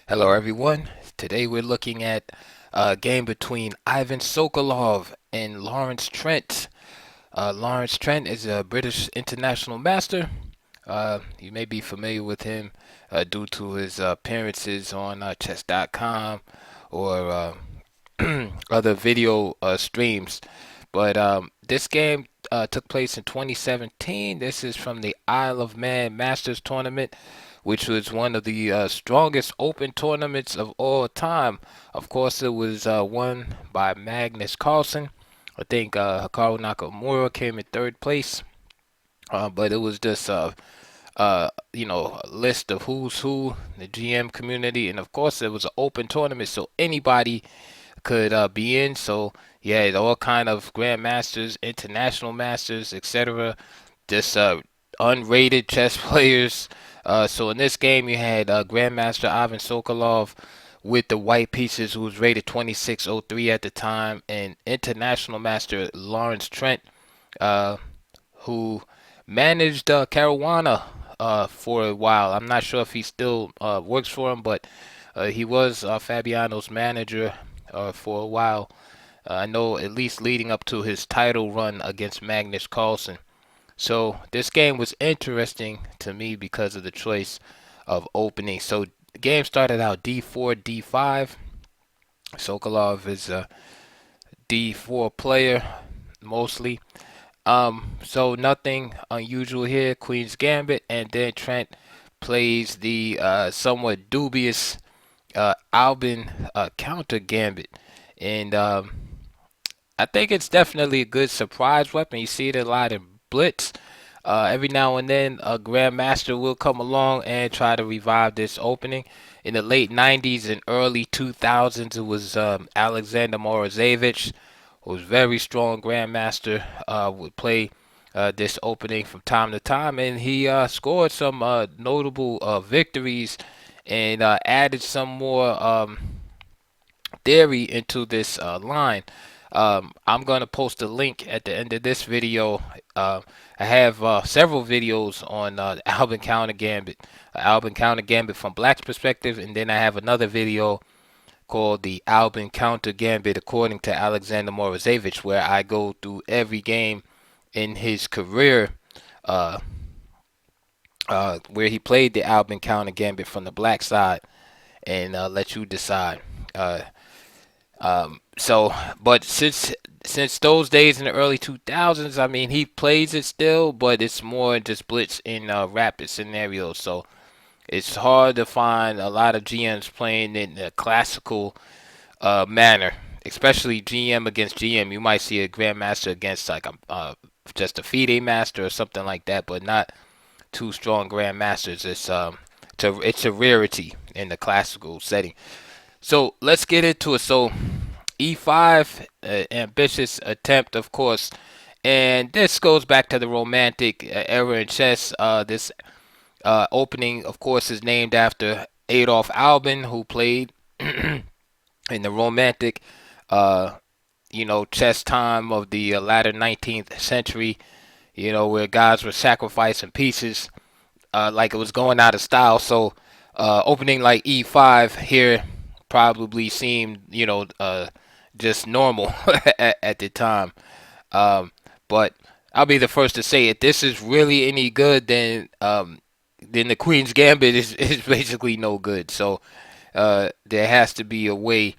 Hello, everyone. Today we're looking at a game between Ivan Sokolov and Lawrence Trent. Lawrence Trent is a British international master. You may be familiar with him due to his appearances on chess.com or other video streams. But this game took place in 2017. This is from the Isle of Man Masters Tournament, which was one of the strongest open tournaments of all time. Of course, it was won by Magnus Carlsen. I think Hikaru Nakamura came in third place, but it was just a list of who's who, the GM community, and of course it was an open tournament, so anybody could be in. So yeah, all kind of grandmasters, international masters, etc. Just unrated chess players. So in this game, you had Grandmaster Ivan Sokolov with the white pieces, who was rated 2603 at the time, and International Master Lawrence Trent, uh, who managed Caruana for a while. I'm not sure if he still works for him, but he was Fabiano's manager for a while. I know, at least leading up to his title run against Magnus Carlsen. So this game was interesting to me because of the choice of opening. So the game started out d4, d5. Sokolov is a d4 player mostly. So nothing unusual here. Queen's Gambit, and then Trent plays the somewhat dubious Albin counter Gambit, and I think it's definitely a good surprise weapon. You see it a lot in Blitz. Every now and then, a Grandmaster will come along and try to revive this opening. In the late 90s and early 2000s, it was Alexander Morozevich, who was very strong Grandmaster, would play this opening from time to time, and he scored some notable victories and added some more theory into this line. I'm going to post a link at the end of this video. I have several videos on Albin Counter Gambit, Albin Counter Gambit from Black's perspective, and then I have another video called the Albin Counter Gambit according to Alexander Morozevich, where I go through every game in his career uh, where he played the Albin Counter Gambit from the black side, and let you decide. Uh, so, but since those days in the early 2000s, I mean, he plays it still, but it's more just blitz in rapid scenarios. So it's hard to find a lot of GMs playing in a classical manner, especially GM against GM. You might see a grandmaster against like just a FIDE master or something like that, but not two strong grandmasters. It's a rarity in the classical setting. So let's get into it. So E5, ambitious attempt, of course, and this goes back to the Romantic era in chess. This opening, of course, is named after Adolf Albin, who played in the Romantic, uh, chess time of the latter 19th century. Where guys were sacrificing pieces like it was going out of style. So opening like E5 here probably seemed, just normal at the time. Um, but I'll be the first to say, if this is really any good, then the Queen's Gambit is basically no good. So there has to be a way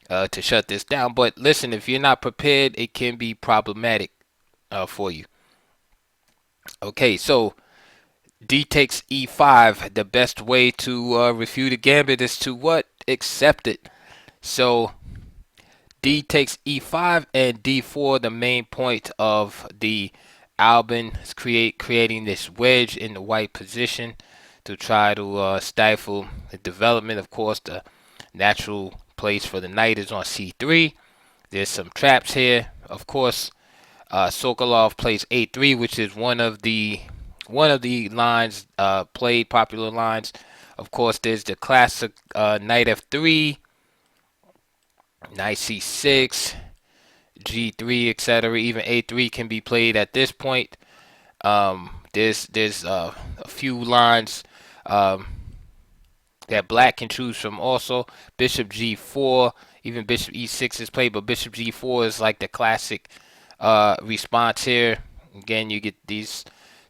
to shut this down. But listen, if you're not prepared, it can be problematic for you. Okay, so D takes E5. The best way to refute a gambit is to what? Accept it. So D takes E5 and D4. The main point of the Albin is creating this wedge in the white position to try to stifle the development. Of course, the natural place for the knight is on C3. There's some traps here. Of course, Sokolov plays A3, which is one of the lines played, popular lines. Of course, there's the classic knight F3, knight C6, G3, etc. Even A3 can be played at this point. There's a few lines. Um, that black can choose from also. Bishop g4, even bishop e6 is played, but bishop g4 is like the classic response here. Again, you get these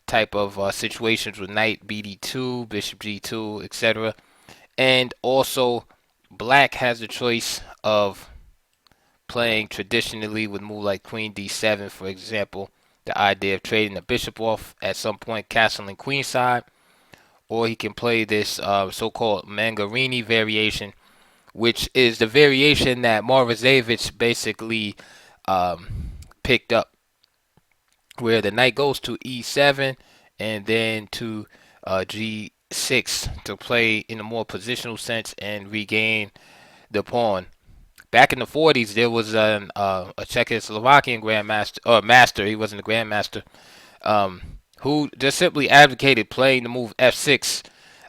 type of situations with knight bd2, bishop g2, etc. And also, black has the choice of playing traditionally with move like queen d7, for example. The idea of trading the bishop off at some point, castling queenside, or he can play this so-called Mangarini variation, which is the variation that Morozevich basically picked up, where the knight goes to e7 and then to g6 to play in a more positional sense and regain the pawn. Back in the 40s, there was a Czechoslovakian grandmaster, or master, he wasn't a grandmaster, who just simply advocated playing the move f6,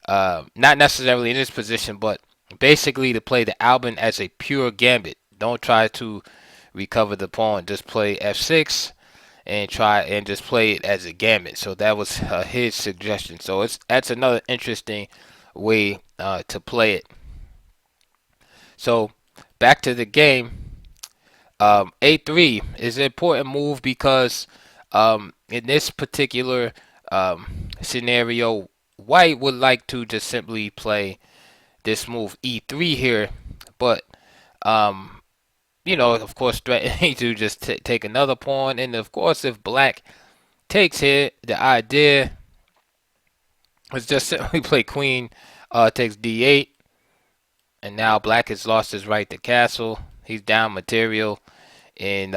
not necessarily in this position, but basically to play the Albin as a pure gambit. Don't try to recover the pawn, just play f6 and try and just play it as a gambit. So that was his suggestion. So that's another interesting way to play it. So back to the game. A3 is an important move because in this particular scenario, white would like to just simply play this move e3 here, but of course, threatening to just take another pawn. And of course, if black takes here, the idea was just simply play queen takes d8, and now black has lost his right to castle. He's down material, and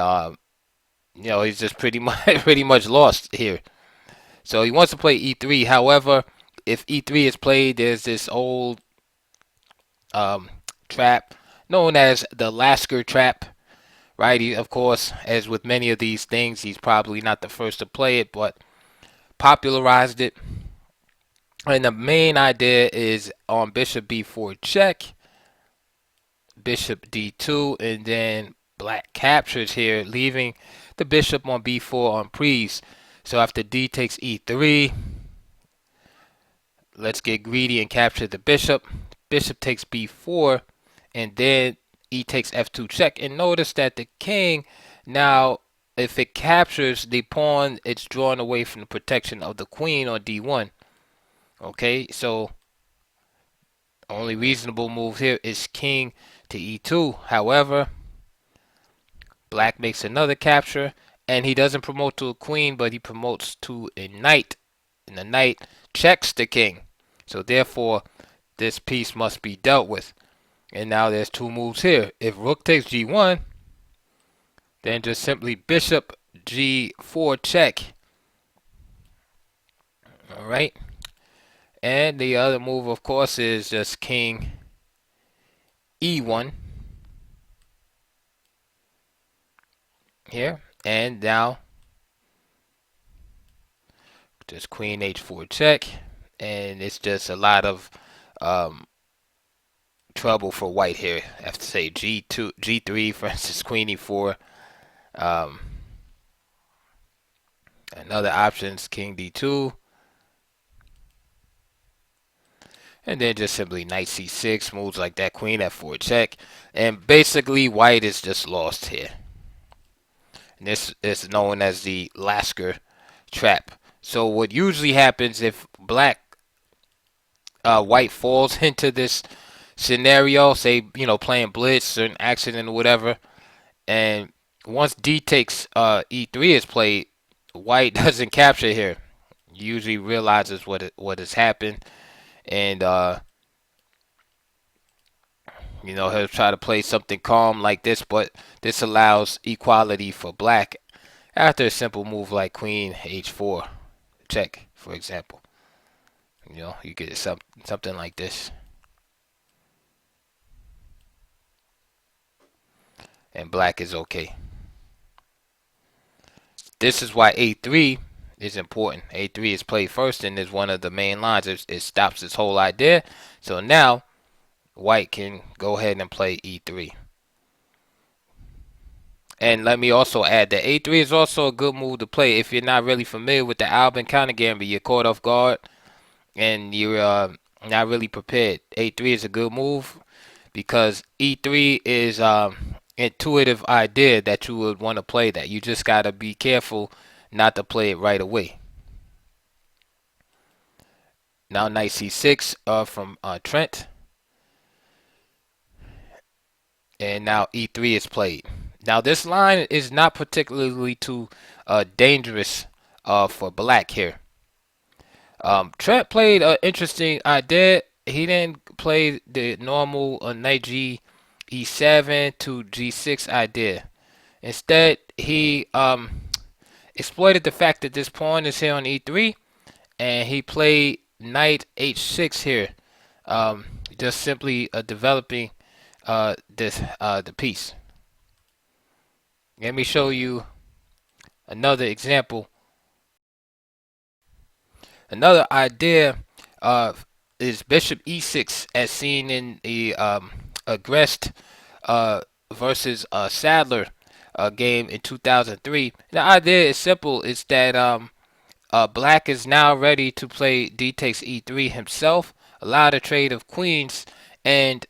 he's just pretty much pretty much lost here. So he wants to play e3. However, if e3 is played, there's this old trap known as the Lasker trap. Right, of course, as with many of these things, he's probably not the first to play it, but popularized it. And the main idea is on bishop b4 check, bishop d2, and then black captures here, leaving the bishop on b4 on prise. So after d takes e3, let's get greedy and capture the bishop. Bishop takes b4, and then e takes f2 check. And notice that the king, now if it captures the pawn, it's drawn away from the protection of the queen on d1. Okay, so only reasonable move here is king to e2. However, black makes another capture, and he doesn't promote to a queen, but he promotes to a knight, and the knight checks the king. So therefore, this piece must be dealt with. And now there's two moves here. If rook takes g1, then just simply bishop g4 check. Alright. And the other move, of course, is just king e1 here. And now just queen h4 check. And it's just a lot of trouble for white here. I have to say g2, g3, for instance, queen e4. Another option is king d2. And then just simply knight c6, moves like that, queen f4 check. And basically white is just lost here. And this is known as the Lasker trap. So what usually happens if white falls into this scenario, say, playing blitz or an accident or whatever, and once d takes e3 is played, white doesn't capture here. Usually realizes what has happened, and he'll try to play something calm like this, but this allows equality for black after a simple move like queen h4 check, for example. You get something like this. And black is okay. This is why a3 is important. a3 is played first and is one of the main lines. It stops this whole idea. So now white can go ahead and play e3. And let me also add that a3 is also a good move to play if you're not really familiar with the Albin counter gambit. You're caught off guard and you're not really prepared. A3 is a good move because E3 is intuitive idea that you would want to play that. You just gotta be careful not to play it right away. Now knight C6 from Trent, and now E3 is played. Now this line is not particularly too dangerous for black here. Trent played an interesting idea. He didn't play the normal knight G E7 to G6 idea. Instead, he exploited the fact that this pawn is here on E3, and he played knight H6 here, just simply developing the piece. Let me show you another example. Another idea is bishop E6, as seen in the Agrest versus Sadler game in 2003. The idea is simple. It's that black is now ready to play d takes e3 himself, allow the trade of queens, and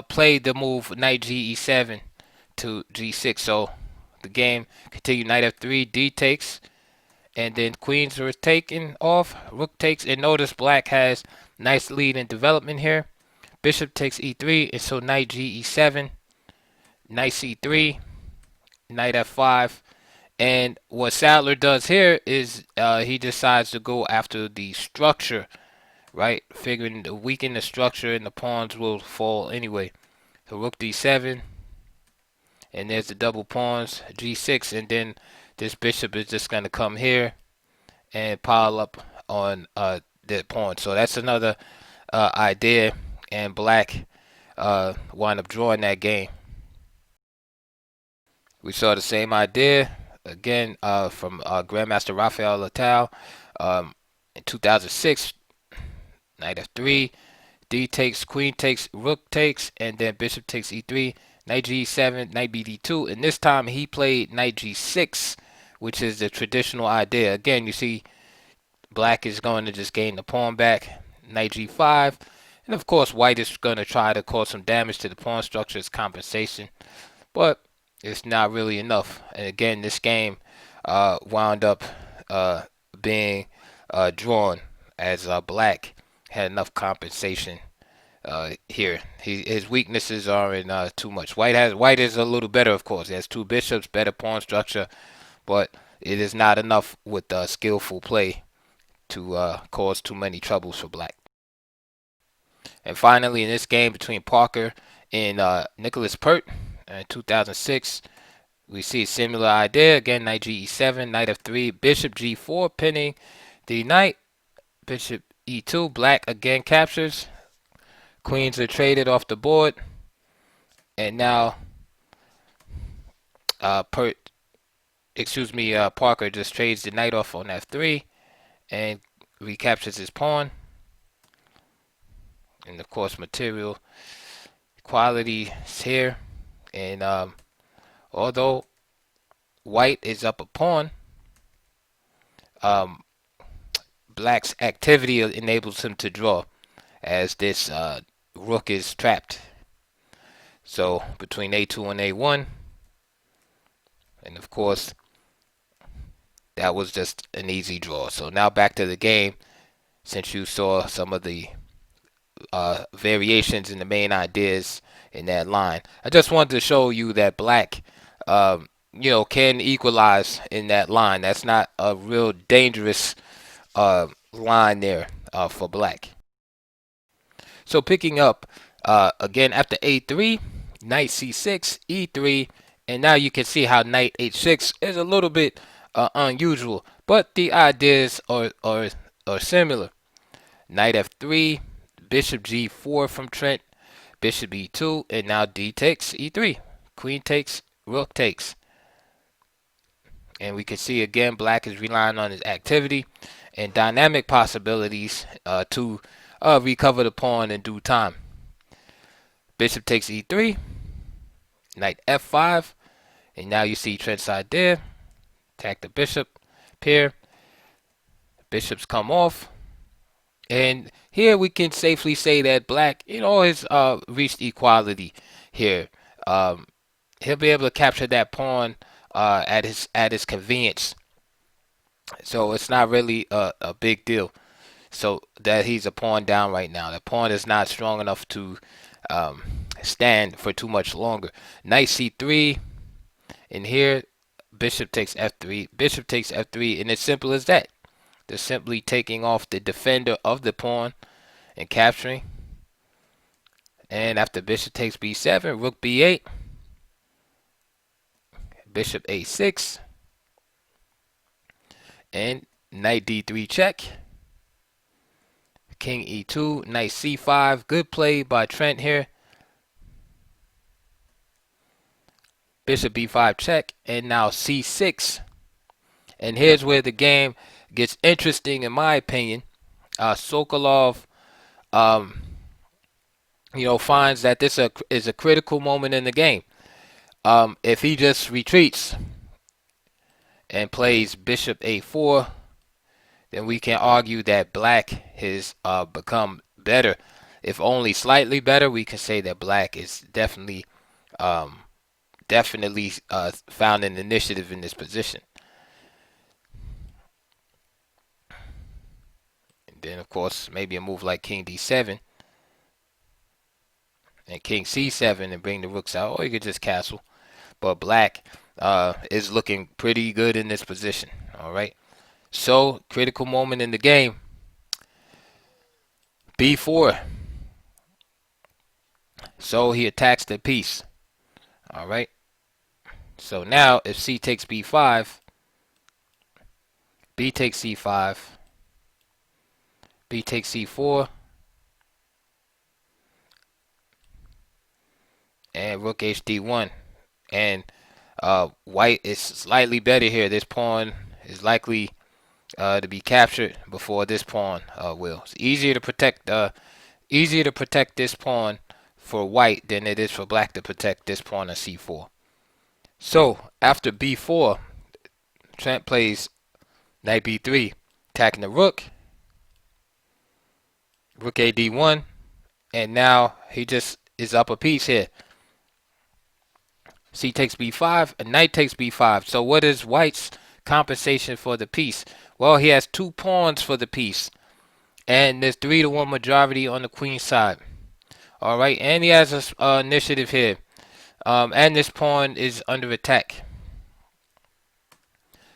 play the move knight g e7 to g6. So the game continued knight f3, d takes, and then queens were taken off, rook takes, and notice black has nice lead in development here. Bishop takes e3, and so knight g e7, knight c3, knight f5. And what Sadler does here is he decides to go after the structure, right? Figuring to weaken the structure and the pawns will fall anyway. So rook d7, and there's the double pawns, g6, and then this bishop is just going to come here and pile up on the pawn. So that's another idea, and black wind up drawing that game. We saw the same idea again from Grandmaster Rafael Letal in 2006. Knight f3, d takes, queen takes, rook takes, and then bishop takes e3, knight g7, knight bd2, and this time he played knight g6, which is the traditional idea. Again, you see black is going to just gain the pawn back, knight g5, and of course white is going to try to cause some damage to the pawn structure as compensation, but it's not really enough. And again, this game wound up being drawn as black had enough compensation here. His weaknesses aren't too much. White is a little better, of course. He has two bishops, better pawn structure, but it is not enough with skillful play to cause too many troubles for black. And finally, in this game between Parker and Nicholas Pert in 2006, we see a similar idea. Again, knight g7, knight f3, bishop g4, pinning the knight, bishop e2. Black again captures. Queens are traded off the board. And now Parker just trades the knight off on f3 and recaptures his pawn. And of course, material quality is here. And although white is up a pawn, black's activity enables him to draw, as this rook is trapped. So between a2 and a1, and of course that was just an easy draw. So now back to the game. Since you saw some of the variations in the main ideas in that line, I just wanted to show you that black can equalize in that line. That's not a real dangerous line there for black. So picking up again after a3, knight c6, e3, and now you can see how knight h6 is a little bit unusual, but the ideas are similar. Knight f3, bishop g4 from Trent, bishop e2, and now d takes e3, queen takes, rook takes. And we can see again black is relying on his activity and dynamic possibilities to recover the pawn in due time. Bishop takes e3, knight f5, and now you see Trent's idea. Attack the bishop, pair. Bishops come off, And here we can safely say that black, has reached equality here. Um, he'll be able to capture that pawn at his convenience. So it's not really a big deal. So that he's a pawn down right now. The pawn is not strong enough to um, stand for too much longer. Knight c3, and here bishop takes f3. Bishop takes f3, and it's simple as that. They're simply taking off the defender of the pawn and capturing. And after bishop takes b7, rook b8, bishop a6, and knight d3 check. King e2, knight c5. Good play by Trent here. Bishop b5 check, and now c6. And here's where the game gets interesting, in my opinion. Sokolov, um, finds that this is a critical moment in the game. If he just retreats and plays bishop a4, then we can argue that black has become better. If only slightly better, we can say that black is um, definitely found an initiative in this position. And then, of course, maybe a move like king d7 and king c7 and bring the rooks out, or you could just castle. But black is looking pretty good in this position. All right. So, critical moment in the game. b4. So he attacks the piece. All right. So now if c takes b5, b takes c5, b takes c4, and rook hd1. And white is slightly better here. This pawn is likely to be captured before this pawn will. It's easier to protect this pawn for white than it is for black to protect this pawn on c4. So after b4, Trent plays knight b3, attacking the rook, rook a d1, and now he just is up a piece here. C takes b5, and knight takes b5. So what is white's compensation for the piece? Well, he has 2 pawns for the piece, and there's 3-1 majority on the queen side. All right, and he has an initiative here, and this pawn is under attack.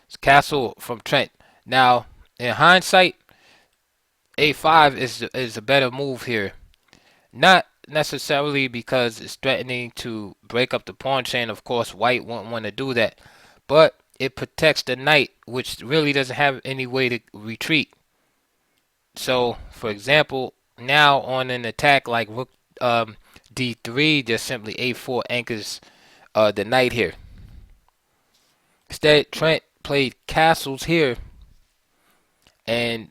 It's castle from Trent. Now, in hindsight, a5 is a better move here. Not necessarily because it's threatening to break up the pawn chain. Of course, white won't want to do that. But it protects the knight, which really doesn't have any way to retreat. So, for example, now on an attack like rook d3, just simply a4 anchors the knight here. Instead, Trent played castles here, and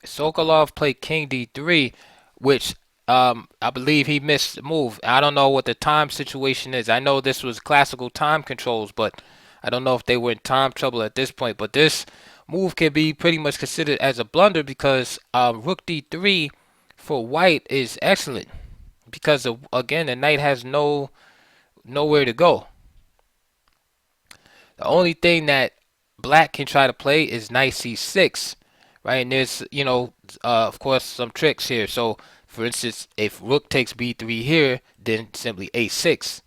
Sokolov played king d3, which I believe he missed the move. I don't know what the time situation is. I know this was classical time controls, but I don't know if they were in time trouble at this point. But this move can be pretty much considered as a blunder because rook d3 for white is excellent because again the knight has nowhere to go. The only thing that black can try to play is knight c6, right? And there's of course some tricks here. So for instance, if rook takes b3 here, then simply a6,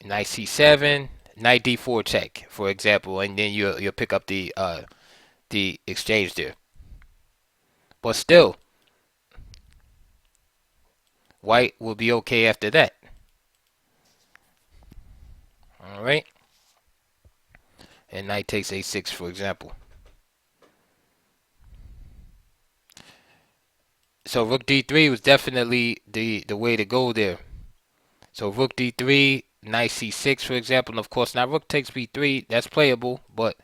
knight c7, knight d4 check, for example, and then you'll pick up the exchange there. But still, white will be okay after that. All right, and knight takes a6, for example. So rook d3 was definitely the way to go there. So rook d3, knight c6, for example, and of course now rook takes b3. That's playable, but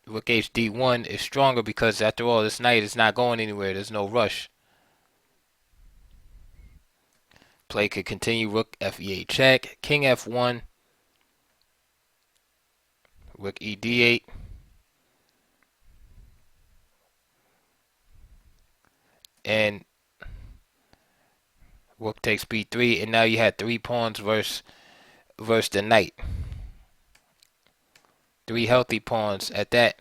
rook hd1 is stronger because after all, this knight is not going anywhere. There's no rush. Play could continue. Rook fe8 check, king f1, rook ed8, and rook takes b3, and now you had 3 pawns versus the knight. 3 healthy pawns at that.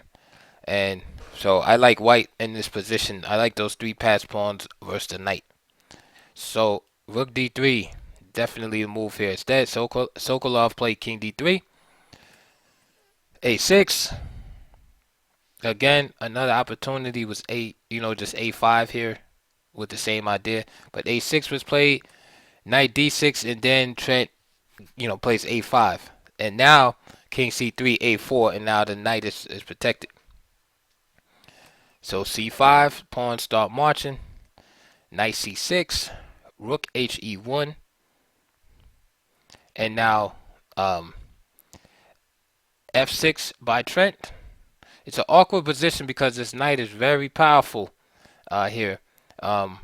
And so I like white in this position. I like those 3 passed pawns versus the knight. So rook d3, definitely a move here. Instead, Sokolov played king d3. a6. Again, another opportunity was just a5 here with the same idea. But a6 was played, knight d6, and then Trent, plays a5. And now king c3, a4, and now the knight is protected. So c5, pawns start marching. Knight c6, rook he1, and now f6 by Trent. It's an awkward position because this knight is very powerful here. Um,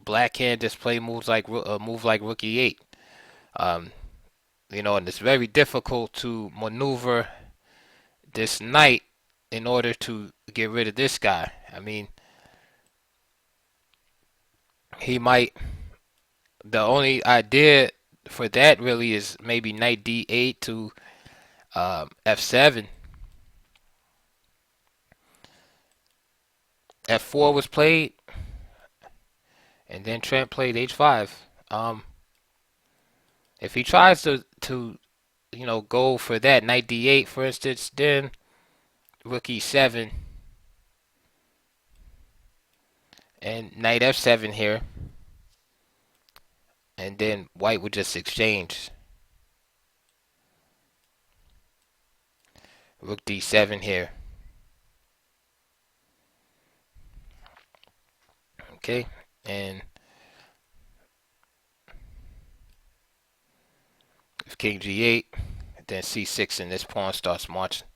Black can just play moves like move like rook e8. Um, and it's very difficult to maneuver this knight in order to get rid of this guy. I mean, he might. The only idea for that really is maybe knight d8 to f7. f4 was played, and then Trent played h5. If he tries to go for that knight d8, for instance, then rook e7 and knight f7 here, and then white would just exchange. Rook d7 here. Okay, and if king g8, then c6, and this pawn starts marching.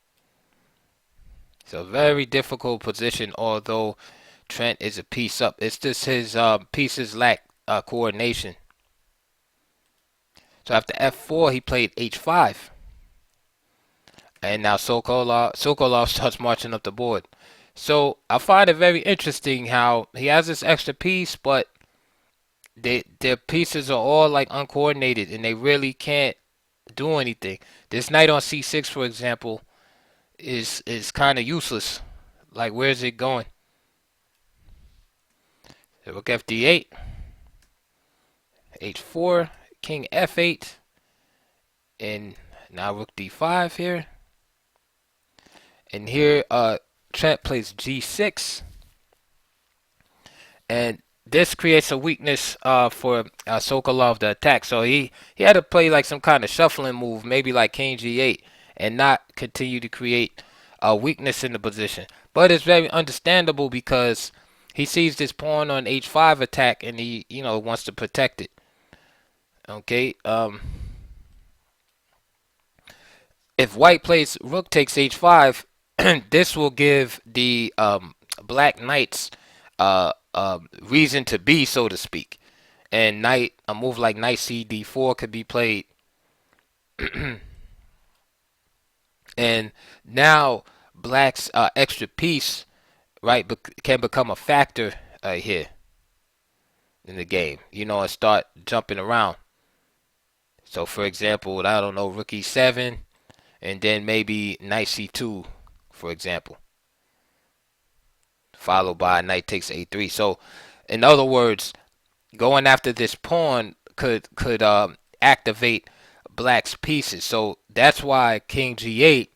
It's a very difficult position, although Trent is a piece up. It's just his pieces lack coordination. So after f4, he played h5. And now Sokolov starts marching up the board. So I find it very interesting how he has this extra piece, but their pieces are all like uncoordinated, and they really can't do anything. This knight on c6, for example, is kind of useless. Like, where's it going? Rook fd8, h4, king f8, and now rook d5 here. And here Trent plays g6, and this creates a weakness for Sokolov to attack. So he had to play like some kind of shuffling move, maybe like king g8, and not continue to create a weakness in the position. But it's very understandable because he sees this pawn on h5 attack, and he wants to protect it. Okay. If white plays rook takes h5, this will give the black knights reason to be, so to speak. And a move like knight cd4 could be played. And now black's extra piece, right, can become a factor here in the game, and start jumping around. So, for example, I don't know, rook e7, and then maybe knight c2, for example, followed by knight takes a3. So, in other words, going after this pawn could activate black's pieces. So that's why king g8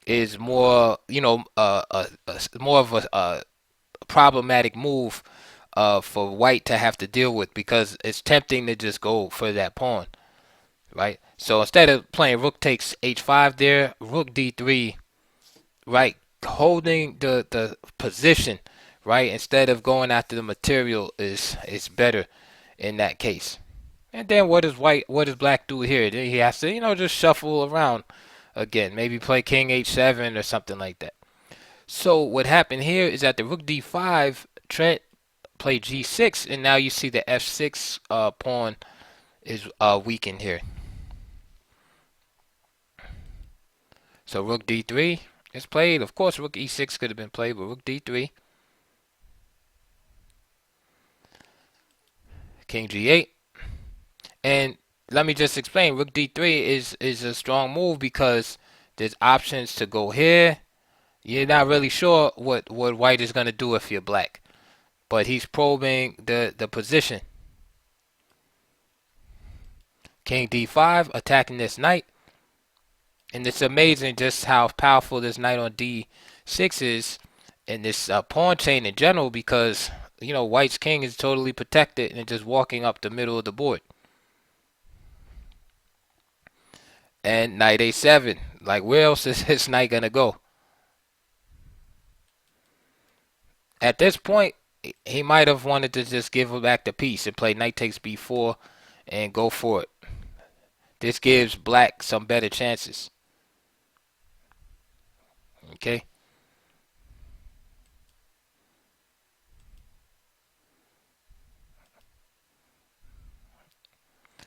is more, more of a problematic move for white to have to deal with, because it's tempting to just go for that pawn, right? So instead of playing rook takes h5 there, rook d3, right, holding the position, right, instead of going after the material is better in that case. And then what does black do here? Then he has to, just shuffle around again, maybe play king h7 or something like that. So what happened here is that the rook d5, Trent played g6, and now you see the f6 pawn is weakened here. So rook d3 is played. Of course, rook e6 could have been played, but rook d3. King G8. And let me just explain. Rook D3 is a strong move because there's options to go here. You're not really sure what white is going to do if you're black. But he's probing the position. King D5 attacking this knight. And it's amazing just how powerful this knight on D6 is in this pawn chain in general because, you know, white's king is totally protected and just walking up the middle of the board. And knight A7. Like, where else is this knight going to go? At this point, he might have wanted to just give back the piece and play knight takes B4 and go for it. This gives black some better chances. Okay.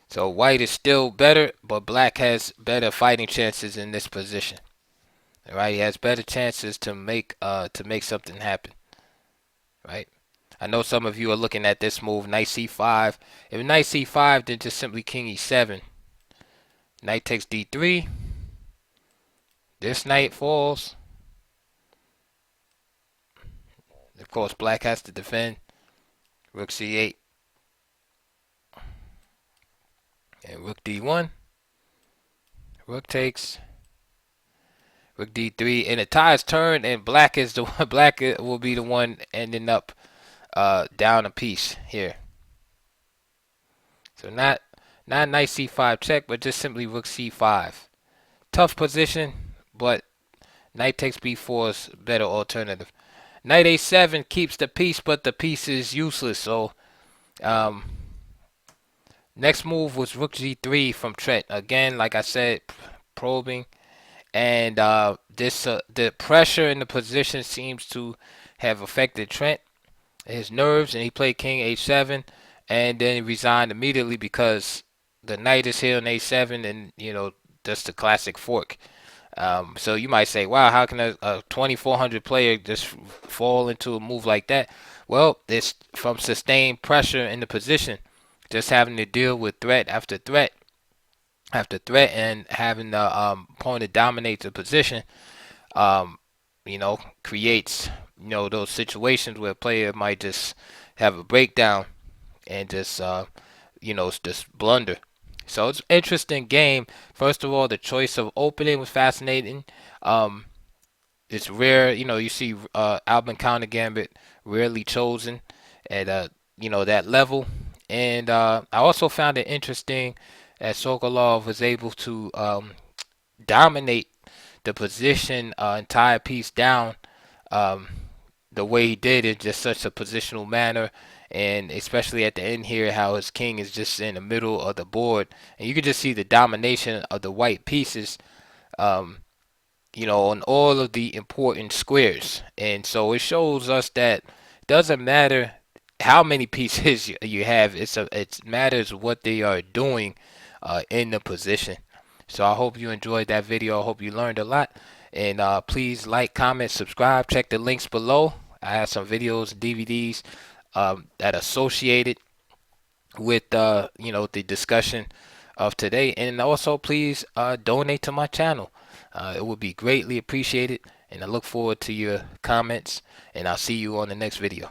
So white is still better, but black has better fighting chances in this position. Right? He has better chances to make something happen. Right? I know some of you are looking at this move, knight c5. If knight c5, then just simply king e7. Knight takes d3. This knight falls. Of course, black has to defend. Rook c8. And rook d1. Rook takes. Rook d3, and the tide is turned, and black is the one. Black will be the one ending up down a piece here. So not knight c5 check, but just simply rook c5. Tough position, but knight takes b4 is better alternative. Knight a7 keeps the piece, but the piece is useless. So next move was rook g3 from Trent. Again, like I said, probing. And the pressure in the position seems to have affected Trent, his nerves, and he played king h7, and then he resigned immediately because the knight is here on a7, and you know that's the classic fork. So you might say, wow, how can a 2400 player just fall into a move like that? Well, it's from sustained pressure in the position, just having to deal with threat after threat after threat, and having the opponent dominate the position, you know, creates, you know, those situations where a player might just have a breakdown and just, you know, just blunder. So it's an interesting game. First of all, the choice of opening was fascinating. It's rare, you know, you see Albin counter Gambit rarely chosen at you know, that level. And I also found it interesting that Sokolov was able to dominate the position entire piece down the way he did in just such a positional manner, and especially at the end here, how his king is just in the middle of the board, and you can just see the domination of the white pieces, you know, on all of the important squares. And so it shows us that it doesn't matter how many pieces you have, it matters what they are doing in the position. So I hope you enjoyed that video. I hope you learned a lot. And please like, comment, subscribe. Check the links below. I have some videos, DVDs that are associated with you know, the discussion of today. And also please donate to my channel. It would be greatly appreciated. And I look forward to your comments. And I'll see you on the next video.